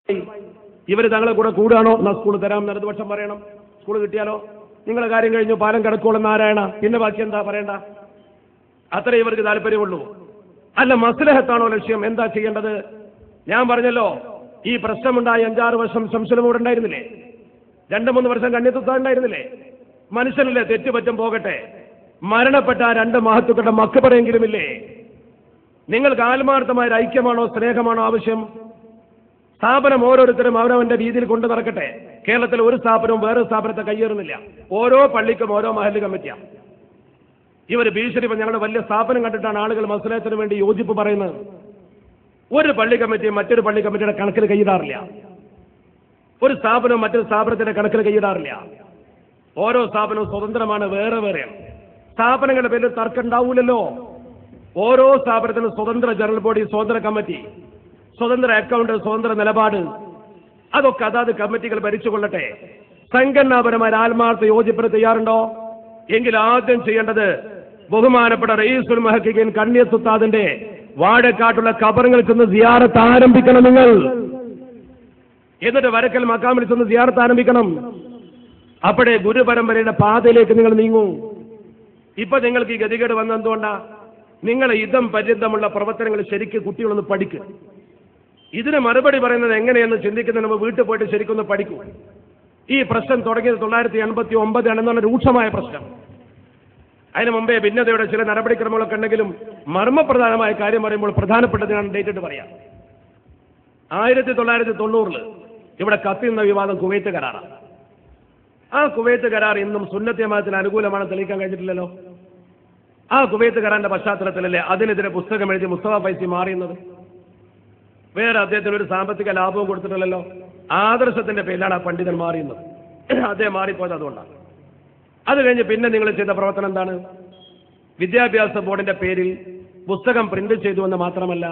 ഇവർ തങ്ങളെ കൂടെ കൂടുകയാണോ? എന്നാൽ സ്കൂൾ തരാം എന്ന് ഇടതുപക്ഷം പറയണം. സ്കൂൾ കിട്ടിയാലോ? നിങ്ങളെ കാര്യം കഴിഞ്ഞു, പാലം കിടക്കോളും നാരായണ, പിന്നെ ബാക്കി എന്താ പറയണ്ട? അത്രേ ഇവർക്ക് താല്പര്യമുള്ളൂ. അല്ല, മസ്ലഹത്താണോ ലക്ഷ്യം? എന്താ ചെയ്യേണ്ടത്? ഞാൻ പറഞ്ഞല്ലോ, ഈ പ്രശ്നമുണ്ടായി 5-6 വർഷം ശംസുലമൂട് ഉണ്ടായിരുന്നില്ലേ? 2-3 വർഷം കണ്ണിത്തുത്താൻ ഉണ്ടായിരുന്നില്ലേ? മനുഷ്യനല്ലേ, തെറ്റുപറ്റും പോകട്ടെ. മരണപ്പെട്ട ആ 2 മഹത്തുക്കളുടെ മക്ബറയെങ്കിലുമില്ലേ? നിങ്ങൾക്ക് ആത്മാർത്ഥമായ ഐക്യമാണോ സ്നേഹമാണോ ആവശ്യം? സ്ഥാപനം ഓരോരുത്തരും അവരവന്റെ രീതിയിൽ കൊണ്ടു നടക്കട്ടെ. കേരളത്തിൽ ഒരു സ്ഥാപനവും വേറെ സ്ഥാപനത്തെ കയ്യേറുന്നില്ല. ഓരോ പള്ളിക്കും ഓരോ മഹല്ല് കമ്മിറ്റിയാണ്. ഇവർ ഭീഷണി ഞങ്ങളുടെ വലിയ സ്ഥാപനം കണ്ടിട്ടാണ് ആളുകൾ മസ്ലഹത്തിന് വേണ്ടി യോജിപ്പ് പറയുന്നത്. ഒരു പള്ളി കമ്മിറ്റിയും മറ്റൊരു പള്ളി കമ്മിറ്റിയുടെ കണക്കിൽ കൈയിടാറില്ല. ഒരു സ്ഥാപനവും മറ്റൊരു സ്ഥാപനത്തിന്റെ കണക്കിൽ കൈയിടാറില്ല. ഓരോ സ്ഥാപനവും സ്വതന്ത്രമാണ്, വേറെ വേറെയാണ്. സ്ഥാപനങ്ങളുടെ പേരിൽ തർക്കം ഉണ്ടാവൂലല്ലോ. ഓരോ സ്ഥാപനത്തിനും സ്വതന്ത്ര ജനറൽ ബോഡി, സ്വതന്ത്ര കമ്മിറ്റി, സ്വതന്ത്ര അക്കൗണ്ട്, സ്വതന്ത്ര നിലപാട്, അതൊക്കെ അതാത് കമ്മിറ്റികൾ ഭരിച്ചുകൊള്ളട്ടെ. സംഘടനാപരമായ ആത്മാർത്ഥ യോജിപ്പിന് തയ്യാറുണ്ടോ? എങ്കിൽ ആദ്യം ചെയ്യേണ്ടത് ബഹുമാനപ്പെട്ട റയീസുൽ മുഹഖഖീൻ കണ്ണിയത്ത് ഉസ്താദിന്റെ വാഴക്കാട്ടുള്ള ഖബറുകളിൽ ചെന്ന് സിയാറത്ത് ആരംഭിക്കണം നിങ്ങൾ. എന്നിട്ട് വരക്കൽ മക്കാമിൽ ചെന്ന് സിയാറത്ത് ആരംഭിക്കണം. അപ്പോഴേ ഗുരുപരമ്പരയുടെ പാതയിലേക്ക് നിങ്ങൾ നീങ്ങൂ. ഇപ്പൊ നിങ്ങൾക്ക് ഈ ഗതികേട് വന്നെന്തുകൊണ്ടാ? നിങ്ങളെ ഇതം പര്യന്തമുള്ള പ്രവർത്തനങ്ങൾ ശരിക്കും കുട്ടികളൊന്ന് പഠിക്കും. ഇതിന് മറുപടി പറയുന്നത് എങ്ങനെയെന്ന് ചിന്തിക്കുന്നതിന് മുമ്പ് വീട്ടിൽ പോയിട്ട് ശരിക്കൊന്ന് പഠിക്കൂ. ഈ പ്രശ്നം തുടങ്ങിയത് 1989 ആണെന്നുള്ള രൂക്ഷമായ പ്രശ്നം. അതിന് മുമ്പേ ഭിന്നതയുടെ ചില നടപടിക്രമങ്ങളൊക്കെ ഉണ്ടെങ്കിലും മർമ്മപ്രധാനമായ കാര്യം പറയുമ്പോൾ പ്രധാനപ്പെട്ടതിനാണ് ഡേറ്റ് ഇട്ട് പറയാം. 1990 ഇവിടെ കത്തിയുന്ന വിവാദം കുവൈത്ത് കരാറാണ്. ആ കുവൈത്ത് കരാർ ഇന്നും സുന്നത്ത് ജമാഅത്തിന് അനുകൂലമാണെന്ന് തെളിയിക്കാൻ കഴിഞ്ഞിട്ടില്ലല്ലോ. ആ കുവൈത്ത് കരാറിന്റെ പശ്ചാത്തലത്തിലല്ലേ അതിനെതിരെ പുസ്തകം എഴുതി മുസ്തഫ ഫൈസി മാറിയുന്നത്? വേറെ അദ്ദേഹത്തിന് ഒരു സാമ്പത്തിക ലാഭവും കൊടുത്തിട്ടില്ലല്ലോ. ആദർശത്തിന്റെ പേരിലാണ് ആ പണ്ഡിതൻ മാറിയുന്നത്. അദ്ദേഹം മാറിപ്പോയത് അതുകൊണ്ടാണ്. അത് കഴിഞ്ഞ് പിന്നെ നിങ്ങൾ ചെയ്ത പ്രവർത്തനം എന്താണ്? വിദ്യാഭ്യാസ ബോർഡിന്റെ പേരിൽ പുസ്തകം പ്രിന്റ് ചെയ്തു എന്ന് മാത്രമല്ല,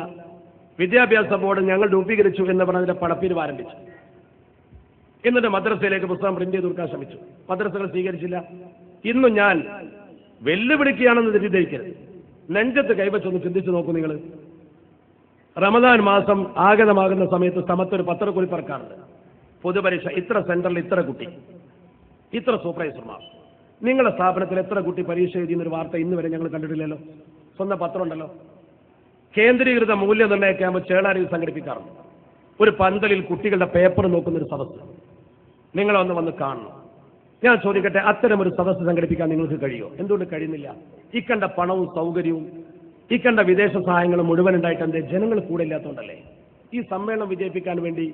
വിദ്യാഭ്യാസ ബോർഡ് ഞങ്ങൾ രൂപീകരിച്ചു എന്ന് പറഞ്ഞതിന്റെ പണപ്പിരിവ് ആരംഭിച്ചു. എന്നിട്ട് മദ്രസയിലേക്ക് പുസ്തകം പ്രിന്റ് ചെയ്ത് കൊടുക്കാൻ ശ്രമിച്ചു. മദ്രസകൾ സ്വീകരിച്ചില്ല. ഇന്നും ഞാൻ വെല്ലുവിളിക്കുകയാണെന്ന് തെറ്റിദ്ധരിക്കരുത്. നെഞ്ചത്ത് കൈവച്ചൊന്ന് ചിന്തിച്ചു നോക്കൂ നിങ്ങൾ. റമദാൻ മാസം ആഗതമാകുന്ന സമയത്ത് സമത്തൊരു പത്രക്കുറിപ്പ് ഇറക്കാറുണ്ട്. പൊതുപരീക്ഷ ഇത്ര സെന്ററിൽ ഇത്ര കുട്ടി, ഇത്ര സൂപ്പർവൈസർമാർ. നിങ്ങളുടെ സ്ഥാപനത്തിൽ എത്ര കുട്ടി പരീക്ഷ എഴുതിയെന്നൊരു വാർത്ത ഇന്ന് വരെ ഞങ്ങൾ കണ്ടിട്ടില്ലല്ലോ. സ്വന്തം പത്രം ഉണ്ടല്ലോ. കേന്ദ്രീകൃത മൂല്യനിർണ്ണയ ക്യാമ്പ് ചേളാരിയിൽ സംഘടിപ്പിക്കാറുണ്ട്. ഒരു പന്തലിൽ കുട്ടികളുടെ പേപ്പർ നോക്കുന്നൊരു സദസ്സ് നിങ്ങളൊന്ന് വന്ന് കാണണം. ഞാൻ ചോദിക്കട്ടെ, അത്തരം ഒരു സദസ്സ് സംഘടിപ്പിക്കാൻ നിങ്ങൾക്ക് കഴിയുമോ? എന്തുകൊണ്ട് കഴിയുന്നില്ല? ഇക്കണ്ട പണവും സൗകര്യവും ഇക്കണ്ട വിദേശ സഹായങ്ങളും മുഴുവൻ ഉണ്ടായിട്ട് എന്തേ ജനങ്ങൾ കൂടെ ഇല്ലാത്തതുകൊണ്ടല്ലേ? ഈ സമ്മേളനം വിജയിപ്പിക്കാൻ വേണ്ടി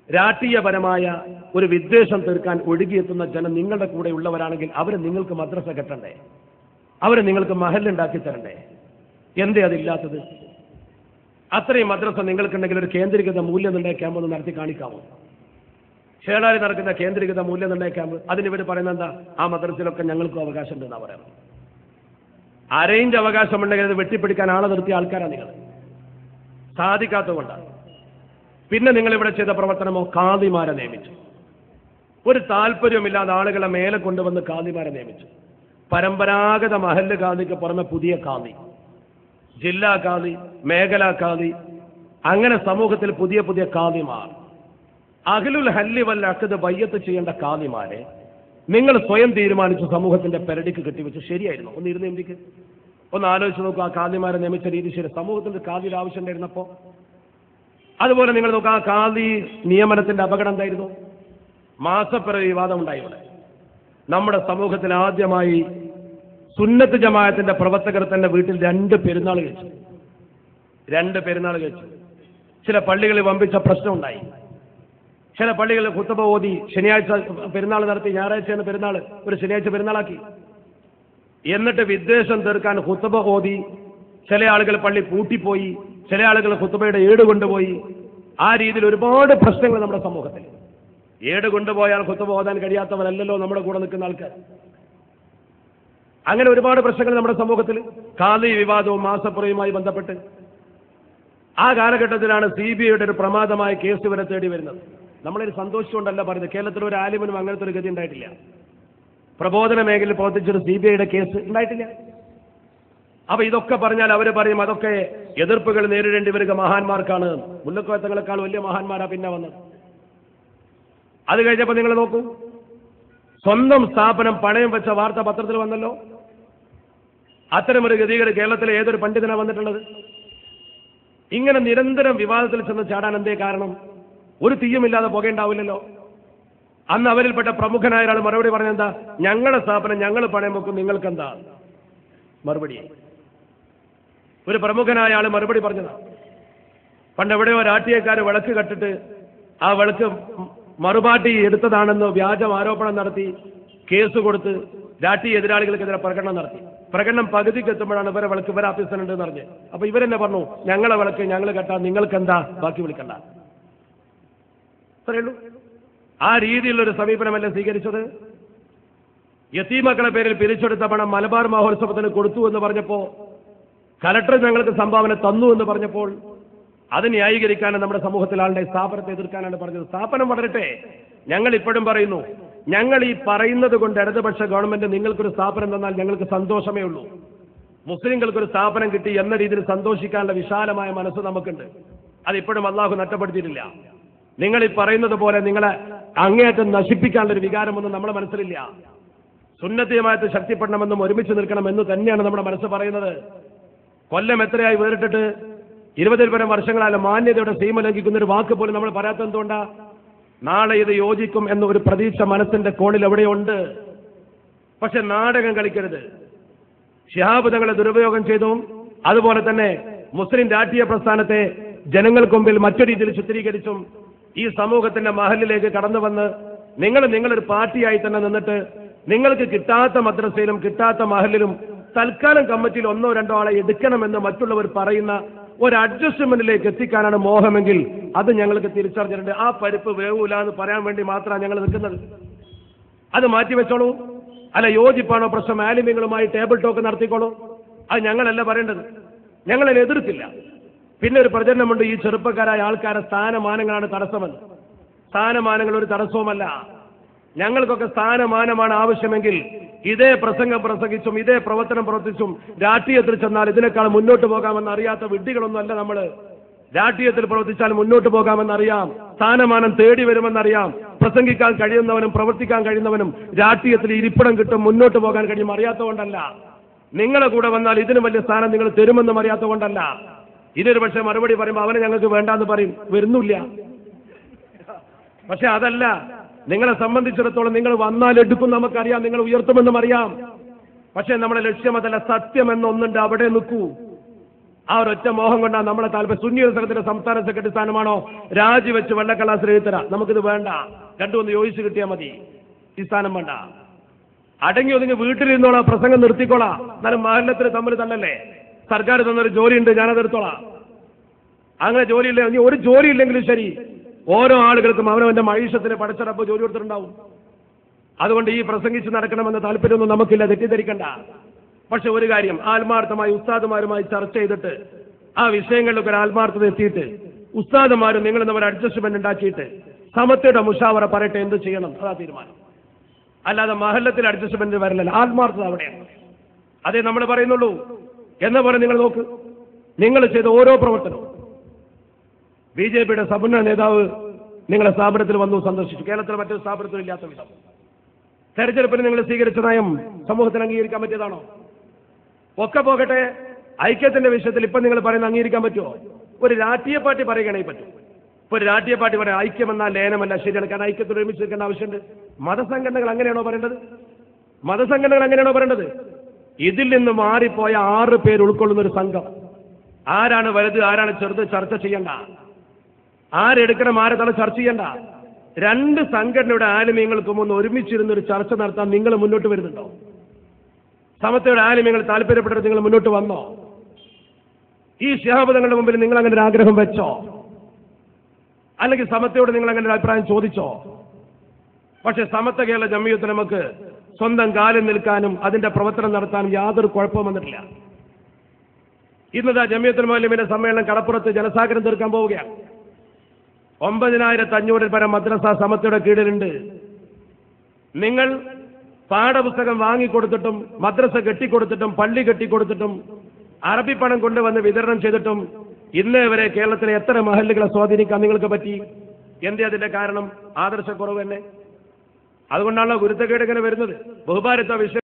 രാഷ്ട്രീയപരമായ ഒരു വിദ്വേഷം തീർക്കാൻ ഒഴുകിയെത്തുന്ന ജനം നിങ്ങളുടെ കൂടെ ഉള്ളവരാണെങ്കിൽ അവർ നിങ്ങൾക്ക് മദ്രസ കെട്ടണ്ടേ? അവർ നിങ്ങൾക്ക് മഹല്ലുണ്ടാക്കി തരണ്ടേ? എന്തേ അതില്ലാത്തത്? അത്രയും മദ്രസ നിങ്ങൾക്കുണ്ടെങ്കിൽ ഒരു കേന്ദ്രീകൃത മൂല്യനിർണ്ണയ ക്യാമ്പ് ഒന്ന് നടത്തി കാണിക്കാമോ? ചേളാരി നടക്കുന്ന കേന്ദ്രീകൃത മൂല്യനിർണ്ണയ ക്യാമ്പ്, അതിനിവർ പറയുന്നത് എന്താ? ആ മദ്രസയിലൊക്കെ ഞങ്ങൾക്കും അവകാശം ഉണ്ടെന്നാണ് പറയുന്നത്. അരയിഞ്ച് അവകാശമുണ്ടെങ്കിൽ അത് വെട്ടിപ്പിടിക്കാൻ ആളെ നിർത്തിയ ആൾക്കാരാണ് നിങ്ങൾ. സാധിക്കാത്തതുകൊണ്ടാണ്. പിന്നെ നിങ്ങളിവിടെ ചെയ്ത പ്രവർത്തനമോ? കാദിമാരെ നിയമിച്ചു. ഒരു താല്പര്യമില്ലാതെ ആളുകളെ മേലെ കൊണ്ടുവന്ന് കാദിമാരെ നിയമിച്ചു. പരമ്പരാഗത മഹല്ല് കാദിക്ക് പുറമെ പുതിയ കാദി, ജില്ലാ കാദി, മേഖലാ കാദി, അങ്ങനെ സമൂഹത്തിൽ പുതിയ പുതിയ കാദിമാർ. അഹ്ലുൽ ഹല്ലി വൽ അഖ്ദ് ബയ്യത്ത് ചെയ്യേണ്ട കാദിമാരെ നിങ്ങൾ സ്വയം തീരുമാനിച്ചു സമൂഹത്തിന്റെ പെരടിക്ക് കെട്ടിവെച്ച്. ശരിയായിരുന്നു? ഒന്ന് ഇരുന്ന് ഇന്ത്യക്ക് ഒന്ന് ആലോചിച്ച് നോക്കുക. ആ കാദിമാരെ നിയമിച്ച രീതി ശരി? സമൂഹത്തിന്റെ കാദിയുടെ ആവശ്യം ഉണ്ടായിരുന്നപ്പോ. അതുപോലെ നിങ്ങൾ നോക്കുക, ആ കാദി നിയമനത്തിന്റെ അപകടം എന്തായിരുന്നു? മാസപ്പിറവി വിവാദം ഉണ്ടായി. ഇവിടെ നമ്മുടെ സമൂഹത്തിൽ ആദ്യമായി സുന്നത്ത് ജമാഅത്തിന്റെ പ്രവർത്തകർ തന്നെ വീട്ടിൽ 2 പെരുന്നാൾ കഴിച്ചു. 2 പെരുന്നാൾ കഴിച്ചു. ചില പള്ളികളിൽ വമ്പിച്ച പ്രശ്നം ഉണ്ടായി. ചില പള്ളികളിൽ ഖുത്ബ ഓതി ശനിയാഴ്ച പെരുന്നാൾ നടത്തി, ഞായറാഴ്ചയാണ് പെരുന്നാൾ, ഒരു ശനിയാഴ്ച പെരുന്നാളാക്കി. എന്നിട്ട് വിദ്വേഷം തീർക്കാൻ ഖുത്ബ ഓതി ചില ആളുകൾ പള്ളി പൂട്ടിപ്പോയി, ചില ആളുകൾ ഖുത്ബയുടെ ഏട് കൊണ്ടുപോയി. ആ രീതിയിൽ ഒരുപാട് പ്രശ്നങ്ങൾ നമ്മുടെ സമൂഹത്തിൽ. ഏട് കൊണ്ടുപോയാൽ ഖുത്ബ ഓതാൻ കഴിയാത്തവരല്ലല്ലോ നമ്മുടെ കൂടെ നിൽക്കുന്ന ആൾക്കാർ. അങ്ങനെ ഒരുപാട് പ്രശ്നങ്ങൾ നമ്മുടെ സമൂഹത്തിൽ. ഖാദി വിവാദവും മാസപ്പുറയുമായി ബന്ധപ്പെട്ട് ആ കാലഘട്ടത്തിലാണ് CBIയുടെ ഒരു പ്രമാദമായ കേസ് വരെ തേടി വരുന്നത്. നമ്മളൊരു സന്തോഷിച്ചുകൊണ്ടല്ല പറയുന്നത്. കേരളത്തിൽ ഒരു ആലിമിനും അങ്ങനത്തെ ഒരു ഗതി ഉണ്ടായിട്ടില്ല. പ്രബോധന മേഖലയിൽ പ്രവർത്തിച്ചൊരു CBIയുടെ കേസ് ഉണ്ടായിട്ടില്ല. അപ്പൊ ഇതൊക്കെ പറഞ്ഞാൽ അവർ പറയും അതൊക്കെ എതിർപ്പുകൾ നേരിടേണ്ടി വരിക മഹാന്മാർക്കാണ്. മുല്ലക്കോയത്തങ്ങളെക്കാൾ വലിയ മഹാന്മാരാ പിന്നെ വന്നത്. അത് കഴിഞ്ഞപ്പോൾ നിങ്ങൾ നോക്കൂ, സ്വന്തം സ്ഥാപനം പണയം വെച്ച വാർത്ത പത്രത്തിൽ വന്നല്ലോ. അത്തരമൊരു ഗതികേട് കേരളത്തിലെ ഏതൊരു പണ്ഡിതനാണ് വന്നിട്ടുള്ളത്? ഇങ്ങനെ നിരന്തരം വിവാദത്തിൽ ചെന്ന് ചാടാൻ എന്തേ കാരണം? ഒരു തീയുമില്ലാതെ പുകയുണ്ടാവില്ലല്ലോ. അന്ന് അവരിൽപ്പെട്ട പ്രമുഖനായ ഒരാൾ മറുപടി പറഞ്ഞെന്താ? ഞങ്ങളുടെ സ്ഥാപനം ഞങ്ങൾ പണയം വെക്കും, നിങ്ങൾക്കെന്താ? മറുപടി ഒരു പ്രമുഖനായ ആൾ മറുപടി പറഞ്ഞതാ. പണ്ട് എവിടെയോ രാഷ്ട്രീയക്കാർ വിളക്ക് കട്ടിട്ട് ആ വിളക്ക് മറുപാട്ടി എടുത്തതാണെന്ന് വ്യാജം ആരോപണം നടത്തി കേസ് കൊടുത്ത് രാഷ്ട്രീയ എതിരാളികൾക്കെതിരെ പ്രകടനം നടത്തി. പ്രകടനം പകുതിക്ക് എത്തുമ്പോഴാണ് ഇവരെ വിളക്ക് ഇവരെ ആഫീസറുണ്ട് എന്ന് പറഞ്ഞ്. അപ്പൊ ഇവരെന്നെ പറഞ്ഞു, ഞങ്ങളെ വിളക്ക് ഞങ്ങൾ കെട്ടാ, നിങ്ങൾക്ക് എന്താ, ബാക്കി വിളിക്കണ്ട. അത്രയുള്ളൂ. ആ രീതിയിലുള്ളൊരു സമീപനമല്ലേ സ്വീകരിച്ചത്? യതീമക്കളെ പേരിൽ പിരിച്ചെടുത്ത പണം മലബാർ മഹോത്സവത്തിന് കൊടുത്തു എന്ന് പറഞ്ഞപ്പോ, കലക്ടർ ഞങ്ങൾക്ക് സംഭാവന തന്നു എന്ന് പറഞ്ഞപ്പോൾ അത് ന്യായീകരിക്കാനാണ് നമ്മുടെ സമൂഹത്തിൽ ആളുടെ സ്ഥാപനത്തെ എതിർക്കാനാണ് പറഞ്ഞത്. സ്ഥാപനം വളരട്ടെ. ഞങ്ങൾ ഇപ്പോഴും പറയുന്നു, ഞങ്ങൾ ഈ പറയുന്നത് കൊണ്ട് ഇടതുപക്ഷ ഗവൺമെന്റ് നിങ്ങൾക്കൊരു സ്ഥാപനം തന്നാൽ ഞങ്ങൾക്ക് സന്തോഷമേ ഉള്ളൂ. മുസ്ലിങ്ങൾക്കൊരു സ്ഥാപനം കിട്ടി എന്ന രീതിയിൽ സന്തോഷിക്കാനുള്ള വിശാലമായ മനസ്സ് നമുക്കുണ്ട്. അതിപ്പോഴും അള്ളാഹു നഷ്ടപ്പെടുത്തിയിട്ടില്ല. നിങ്ങൾ ഈ പറയുന്നത് പോലെ നിങ്ങളെ അങ്ങേയറ്റം നശിപ്പിക്കാനുള്ള ഒരു വികാരമൊന്നും നമ്മുടെ മനസ്സിലില്ല. സുന്നത്തിയുമായിട്ട് ശക്തിപ്പെടണമെന്നും ഒരുമിച്ച് നിൽക്കണമെന്ന് തന്നെയാണ് നമ്മുടെ മനസ്സ് പറയുന്നത്. കൊല്ലം എത്രയായി വേറിട്ടിട്ട് 20 പരം വർഷങ്ങളായ മാന്യതയുടെ സീമ ലംഘിക്കുന്ന ഒരു വാക്ക് പോലും നമ്മൾ പറയാത്ത എന്തുകൊണ്ടാ? നാളെ ഇത് യോജിക്കും എന്ന ഒരു പ്രതീക്ഷ മനസ്സിന്റെ കോണിൽ എവിടെയുണ്ട്. പക്ഷെ നാടകം കളിക്കരുത്. ശിഹാബ് തങ്ങളെ ദുരുപയോഗം ചെയ്തും അതുപോലെ തന്നെ മുസ്ലിം രാഷ്ട്രീയ പ്രസ്ഥാനത്തെ ജനങ്ങൾക്ക് മുമ്പിൽ മറ്റൊരു രീതിയിൽ ചിത്രീകരിച്ചും ഈ സമൂഹത്തിന്റെ മഹലിലേക്ക് കടന്നു വന്ന് നിങ്ങളൊരു പാർട്ടിയായി തന്നെ നിന്നിട്ട് നിങ്ങൾക്ക് കിട്ടാത്ത മദ്രസയിലും കിട്ടാത്ത മഹലിലും തൽക്കാലം കമ്മിറ്റിയിൽ 1-2 ആളെ എടുക്കണമെന്ന് മറ്റുള്ളവർ പറയുന്ന ഒരു അഡ്ജസ്റ്റ്മെന്റിലേക്ക് എത്തിക്കാനാണ് മോഹമെങ്കിൽ അത് ഞങ്ങൾക്ക് തിരിച്ചറിഞ്ഞിട്ടുണ്ട്. ആ പരിപ്പ് വേവൂല എന്ന് പറയാൻ വേണ്ടി മാത്രമാണ് ഞങ്ങൾ നിൽക്കുന്നത്. അത് മാറ്റിവെച്ചോളൂ. അല്ല, യോജിപ്പാണോ പ്രശ്നം, ആലിമ്യങ്ങളുമായി ടേബിൾ ടോക്ക് നടത്തിക്കോളൂ. അത് ഞങ്ങളല്ല പറയേണ്ടത്. ഞങ്ങളതിനെ എതിർത്തില്ല. പിന്നെ ഒരു പ്രചരണമുണ്ട്, ഈ ചെറുപ്പക്കാരായ ആൾക്കാരെ സ്ഥാനമാനങ്ങളാണ് തടസ്സമെന്ന്. സ്ഥാനമാനങ്ങൾ ഒരു തടസ്സവുമല്ല. ഞങ്ങൾക്കൊക്കെ സ്ഥാനമാനമാണ് ആവശ്യമെങ്കിൽ ഇതേ പ്രസംഗം പ്രസംഗിച്ചും ഇതേ പ്രവർത്തനം പ്രവർത്തിച്ചും രാഷ്ട്രീയത്തിൽ ചെന്നാൽ ഇതിനേക്കാൾ മുന്നോട്ട് പോകാമെന്ന് അറിയാത്ത വിഡ്ഢികളൊന്നുമല്ല നമ്മൾ. രാഷ്ട്രീയത്തിൽ പ്രവർത്തിച്ചാൽ മുന്നോട്ട് പോകാമെന്നറിയാം, സ്ഥാനമാനം തേടി വരുമെന്നറിയാം. പ്രസംഗിക്കാൻ കഴിയുന്നവനും പ്രവർത്തിക്കാൻ കഴിയുന്നവനും രാഷ്ട്രീയത്തിൽ ഇരിപ്പിടം കിട്ടും, മുന്നോട്ട് പോകാൻ കഴിയും. അറിയാത്തതുകൊണ്ടല്ല. നിങ്ങളെ കൂടെ വന്നാൽ ഇതിനും വലിയ സ്ഥാനം നിങ്ങൾ തരുമെന്നും അറിയാത്തതുകൊണ്ടല്ല. ഇതൊരു പക്ഷേ മറുപടി പറയുമ്പോൾ അവനെ ഞങ്ങൾക്ക് വേണ്ടാന്ന് പറയും, വരുന്നില്ല. പക്ഷെ അതല്ല, നിങ്ങളെ സംബന്ധിച്ചിടത്തോളം നിങ്ങൾ വന്നാൽ എടുക്കും നമുക്കറിയാം, നിങ്ങൾ ഉയർത്തുമെന്നും അറിയാം. പക്ഷെ നമ്മുടെ ലക്ഷ്യം അതല്ല. സത്യം എന്നൊന്നുണ്ട്, അവിടെ നിൽക്കൂ. ആ ഒരൊറ്റ മോഹം കൊണ്ടാണ് നമ്മളെ താല്പര്യം. സുന്നി സംഘത്തിന്റെ സംസ്ഥാന സെക്രട്ടറി സ്ഥാനമാണോ രാജിവെച്ച് വെള്ളക്കള്ളാസിൽ എഴുത്തരാ, നമുക്കിത് വേണ്ട. രണ്ടുമൊന്ന് യോജിച്ച് കിട്ടിയാൽ മതി. ഈ സ്ഥാനം വേണ്ട. അടങ്ങി ഒതുങ്ങി വീട്ടിലിരുന്നോളാം, പ്രസംഗം നിർത്തിക്കോളാം. എന്നാലും മഹല്ലത്തിൽ തമ്മിൽ തന്നല്ലേ. സർക്കാർ തന്നൊരു ജോലിയുണ്ട്, ഞാനതെടുത്തോളാം. അങ്ങനെ ജോലിയില്ല, ഇനി ഒരു ജോലി ഇല്ലെങ്കിലും ശരി, ഓരോ ആളുകൾക്കും അവനവന്റെ മഴീഷത്തിന് പഠിച്ചറപ്പ് ജോലി കൊടുത്തിട്ടുണ്ടാവും. അതുകൊണ്ട് ഈ പ്രസംഗിച്ച് നടക്കണമെന്ന താല്പര്യമൊന്നും നമുക്കില്ല, തെറ്റിദ്ധരിക്കണ്ട. പക്ഷെ ഒരു കാര്യം, ആത്മാർത്ഥമായി ഉസ്താദുമാരുമായി ചർച്ച ചെയ്തിട്ട് ആ വിഷയങ്ങളിലൊക്കെ ഒരു ആത്മാർത്ഥത എത്തിയിട്ട് ഉസ്താദുമാരും നിങ്ങൾ നമ്മൾ അഡ്ജസ്റ്റ്മെന്റ് ഉണ്ടാക്കിയിട്ട് സമത്വയുടെ മുഷാവറ പറയട്ടെ, എന്ത് ചെയ്യണം, അതാ തീരുമാനം. അല്ലാതെ മഹല്ലത്തിൽ അഡ്ജസ്റ്റ്മെന്റ് വരില്ല. ആത്മാർത്ഥത അവിടെയാണ്. അതേ നമ്മൾ പറയുന്നുള്ളൂ. എന്ന പോലെ നിങ്ങൾ നോക്ക്, നിങ്ങൾ ചെയ്ത ഓരോ പ്രവർത്തനവും. ബിജെപിയുടെ സമുന്നത നേതാവ് നിങ്ങളെ സ്ഥാപനത്തിൽ വന്നു സന്ദർശിച്ചു. കേരളത്തിൽ മറ്റൊരു സ്ഥാപനത്തിലും ഇല്ലാത്ത വിധം. തെരഞ്ഞെടുപ്പിന് നിങ്ങൾ സ്വീകരിച്ച നയം സമൂഹത്തിന് അംഗീകരിക്കാൻ പറ്റിയതാണോ? ഒക്കെ പോകട്ടെ, ഐക്യത്തിന്റെ വിഷയത്തിൽ ഇപ്പം നിങ്ങൾ പറയുന്ന അംഗീകരിക്കാൻ പറ്റുമോ? ഒരു രാഷ്ട്രീയ പാർട്ടി പറയുകയാണെങ്കിൽ പറ്റും. ഇപ്പൊ ഒരു രാഷ്ട്രീയ പാർട്ടി പറയാം ഐക്യമെന്നാൽ ലയനമല്ല, ശരിയാണ്. കാരണം ഐക്യത്തിൽ ഒരുമിച്ച് നിൽക്കേണ്ട ആവശ്യമുണ്ട്. മതസംഘടനകൾ അങ്ങനെയാണോ പറയേണ്ടത്? മതസംഘടനകൾ അങ്ങനെയാണോ പറയേണ്ടത്? ഇതിൽ നിന്ന് മാറിപ്പോയ 6 പേര് ഉൾക്കൊള്ളുന്ന ഒരു സംഘം. ആരാണ് വലുത്, ആരാണ് ചെറുത് ചർച്ച ചെയ്യണ്ട. ആരെടുക്കണം, ആരെ തല ചർച്ച ചെയ്യണ്ട. 2 സംഘടനയുടെ ആലിമ്യങ്ങൾക്ക് മുമ്പ് ഒരുമിച്ചിരുന്ന് ഒരു ചർച്ച നടത്താൻ നിങ്ങൾ മുന്നോട്ട് വരുന്നുണ്ടോ? സമത്വയുടെ ആലിമ്യങ്ങൾ താല്പര്യപ്പെട്ടിട്ട് നിങ്ങൾ മുന്നോട്ട് വന്നോ? ഈ ശിഹാബ് തങ്ങളുടെ മുമ്പിൽ നിങ്ങൾ അങ്ങനെ ഒരു ആഗ്രഹം വെച്ചോ? അല്ലെങ്കിൽ സമത്വയോട് നിങ്ങൾ അങ്ങനെ ഒരു അഭിപ്രായം ചോദിച്ചോ? പക്ഷെ സമത്വ കേരള ജംഇയ്യത്ത് നമുക്ക് സ്വന്തം കാലിൽ നിൽക്കാനും അതിന്റെ പ്രവർത്തനം നടത്താനും യാതൊരു കുഴപ്പവും വന്നിട്ടില്ല. ഇന്നതാ ജംഇയ്യത്തുൽ മുഅല്ലിമീന്റെ സമ്മേളനം കടപ്പുറത്ത് ജനസാഗരം തീർക്കാൻ പോവുകയാണ്. 9500 പരം മദ്രസ സമത്വയുടെ കീഴിലുണ്ട്. നിങ്ങൾ പാഠപുസ്തകം വാങ്ങിക്കൊടുത്തിട്ടും മദ്രസ കെട്ടിക്കൊടുത്തിട്ടും പള്ളി കെട്ടിക്കൊടുത്തിട്ടും അറബി പണം കൊണ്ടുവന്ന് വിതരണം ചെയ്തിട്ടും ഇന്നേ വരെ കേരളത്തിലെ എത്ര മഹല്ലുകളെ സ്വാധീനിക്കാൻ നിങ്ങൾക്ക് പറ്റി? എന്തേ അതിന്റെ കാരണം? ആദർശക്കുറവ് തന്നെ. അതുകൊണ്ടാണല്ലോ ഗുരുത്തക്കേട് ഇങ്ങനെ വരുന്നത്. ബഹുഭാരത്വ വിഷയം